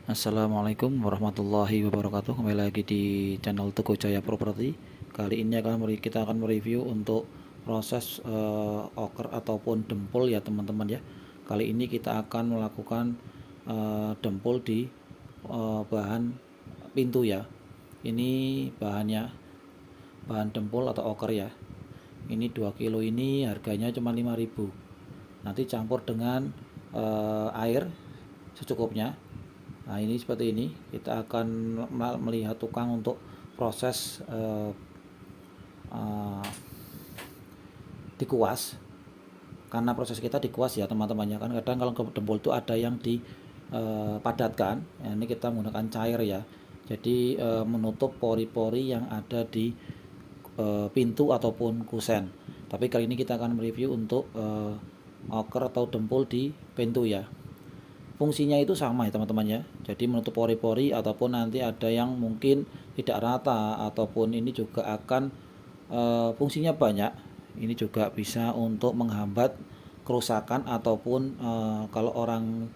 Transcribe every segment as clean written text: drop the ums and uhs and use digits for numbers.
Assalamualaikum warahmatullahi wabarakatuh. Kembali lagi di channel Teguh Jaya Property. Kali ini kita akan mereview untuk proses oker ataupun dempul ya teman-teman ya. Kali ini kita akan melakukan dempul di bahan pintu ya. Ini bahannya bahan dempul atau oker ya. Ini 2 kilo ini harganya cuma 5.000. Nanti campur dengan air secukupnya. Nah ini seperti ini, kita akan melihat tukang untuk proses dikuas. Karena proses kita dikuas ya teman-temannya, kan kadang kalau dempul itu ada yang dipadatkan. Ini kita menggunakan cair ya, jadi menutup pori-pori yang ada di pintu ataupun kusen. Tapi kali ini kita akan mereview untuk oker atau dempul di pintu ya. Fungsinya itu sama ya teman-teman ya, jadi menutup pori-pori ataupun nanti ada yang mungkin tidak rata, ataupun ini juga akan fungsinya banyak. Ini juga bisa untuk menghambat kerusakan ataupun kalau orang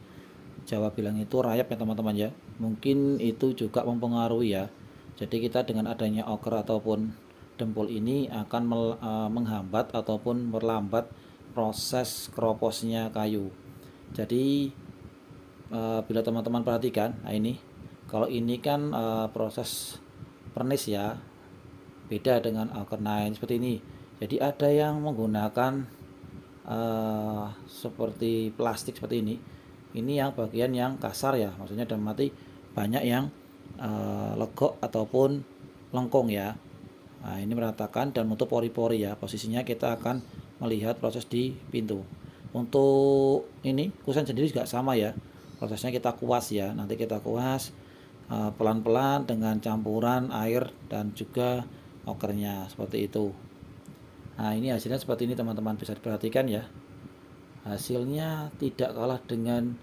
Jawa bilang itu rayap ya teman-teman ya, mungkin itu juga mempengaruhi ya. Jadi kita dengan adanya oker ataupun dempul ini akan menghambat ataupun melambat proses keroposnya kayu. Jadi bila teman-teman perhatikan, nah ini kalau ini kan proses pernis ya, beda dengan oker. Nah ini seperti ini, jadi ada yang menggunakan seperti plastik seperti ini yang bagian yang kasar ya, maksudnya dalam arti banyak yang legok ataupun lengkung ya. Nah ini meratakan dan menutup pori-pori ya. Posisinya kita akan melihat proses di pintu. Untuk ini kusen sendiri juga sama ya, prosesnya kita kuas ya. Nanti kita kuas pelan-pelan dengan campuran air dan juga okernya seperti itu. Nah ini hasilnya seperti ini teman-teman, bisa diperhatikan ya, hasilnya tidak kalah dengan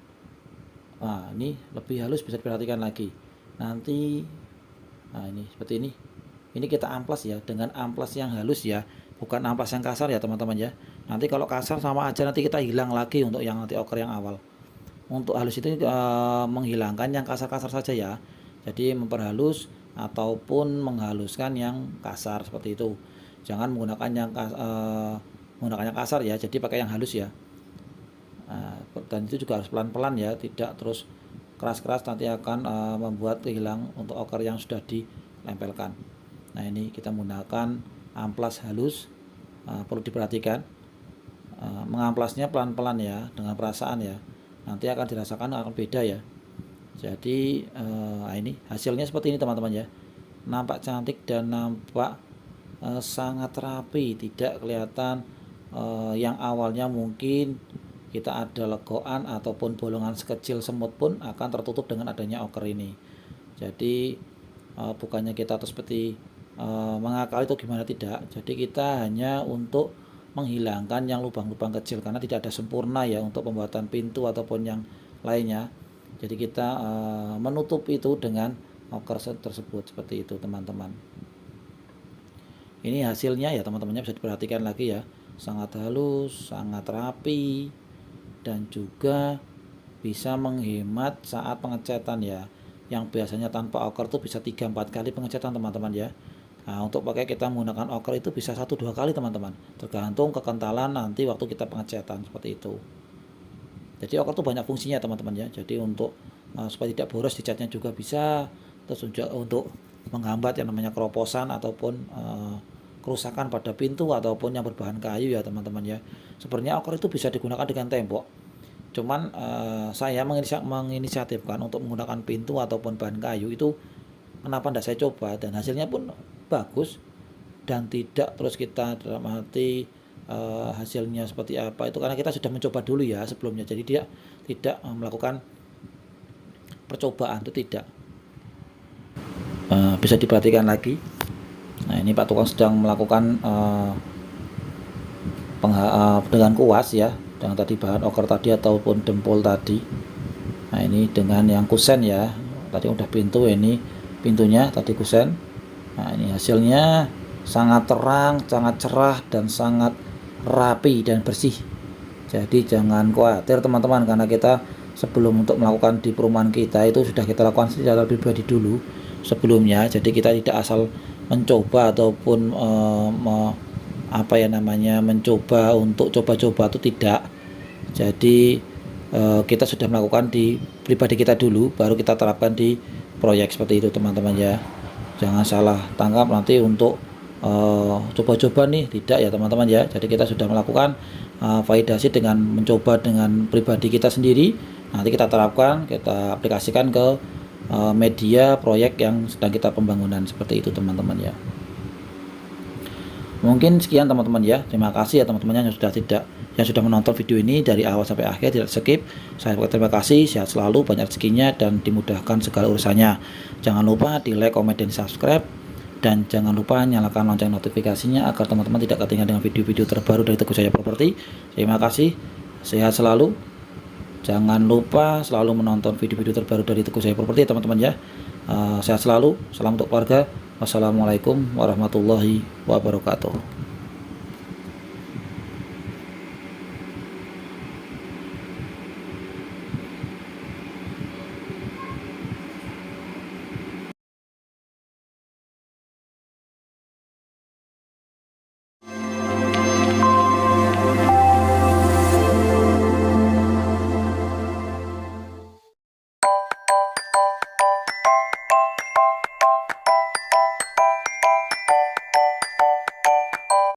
ini lebih halus, bisa diperhatikan lagi nanti. Nah ini seperti ini kita amplas ya, dengan amplas yang halus ya, bukan amplas yang kasar ya teman-teman ya. Nanti kalau kasar sama aja, nanti kita hilang lagi untuk yang nanti oker yang awal. Untuk halus itu menghilangkan yang kasar-kasar saja ya, jadi memperhalus ataupun menghaluskan yang kasar seperti itu. Jangan menggunakan yang kasar ya, jadi pakai yang halus ya. Dan itu juga harus pelan-pelan ya, tidak terus keras-keras, nanti akan membuat hilang untuk oker yang sudah dilempelkan. Nah ini kita menggunakan amplas halus, perlu diperhatikan mengamplasnya pelan-pelan ya, dengan perasaan ya, nanti akan dirasakan akan beda ya. Jadi ini hasilnya seperti ini teman-teman ya, nampak cantik dan nampak sangat rapi, tidak kelihatan yang awalnya mungkin kita ada legokan ataupun bolongan sekecil semut pun akan tertutup dengan adanya oker ini. Jadi bukannya kita terus seperti mengakali itu gimana, tidak. Jadi kita hanya untuk menghilangkan yang lubang-lubang kecil, karena tidak ada sempurna ya untuk pembuatan pintu ataupun yang lainnya. Jadi kita menutup itu dengan oker tersebut seperti itu teman-teman. Ini hasilnya ya teman-temannya, bisa diperhatikan lagi ya, sangat halus, sangat rapi, dan juga bisa menghemat saat pengecatan ya, yang biasanya tanpa oker tuh bisa 3-4 kali pengecatan teman-teman ya. Nah untuk pakai kita menggunakan oker itu bisa 1-2 kali teman-teman, tergantung kekentalan nanti waktu kita pengecatan seperti itu. Jadi oker itu banyak fungsinya teman-teman ya, jadi untuk supaya tidak boros di catnya juga bisa, terus juga untuk menghambat yang namanya keroposan ataupun kerusakan pada pintu ataupun yang berbahan kayu ya teman-teman ya. Sebenarnya oker itu bisa digunakan dengan tembok, cuman saya menginisiatifkan untuk menggunakan pintu ataupun bahan kayu itu. Kenapa tidak saya coba, dan hasilnya pun bagus, dan tidak terus kita dalam arti hasilnya seperti apa itu karena kita sudah mencoba dulu ya sebelumnya, jadi dia tidak melakukan percobaan, itu tidak. Bisa diperhatikan lagi. Nah ini Pak Tukang sedang melakukan dengan kuas ya, dengan tadi bahan oker tadi ataupun dempul tadi. Nah ini dengan yang kusen ya, tadi udah pintu, ini pintunya tadi kusen. Nah ini hasilnya sangat terang, sangat cerah, dan sangat rapi dan bersih. Jadi jangan khawatir teman-teman, karena kita sebelum untuk melakukan di perumahan kita itu sudah kita lakukan secara pribadi dulu sebelumnya. Jadi kita tidak asal mencoba ataupun mencoba untuk coba-coba itu tidak. Jadi kita sudah melakukan di pribadi kita dulu, baru kita terapkan di proyek seperti itu teman-teman ya. Jangan salah tangkap nanti untuk coba-coba nih, tidak ya teman-teman ya. Jadi kita sudah melakukan validasi dengan mencoba dengan pribadi kita sendiri, nanti kita terapkan, kita aplikasikan ke media proyek yang sedang kita pembangunan seperti itu teman-teman ya. Mungkin sekian teman-teman ya. Terima kasih ya teman-teman yang sudah menonton video ini dari awal sampai akhir, tidak skip. Saya terima kasih, sehat selalu, banyak rezekinya dan dimudahkan segala urusannya. Jangan lupa di like, komen, dan subscribe, dan jangan lupa nyalakan lonceng notifikasinya agar teman-teman tidak ketinggalan dengan video-video terbaru dari Teguh Jaya Properti. Terima kasih, sehat selalu. Jangan lupa selalu menonton video-video terbaru dari Teguh Jaya Properti teman-teman ya. Sehat selalu, salam untuk keluarga. Wassalamualaikum warahmatullahi wabarakatuh.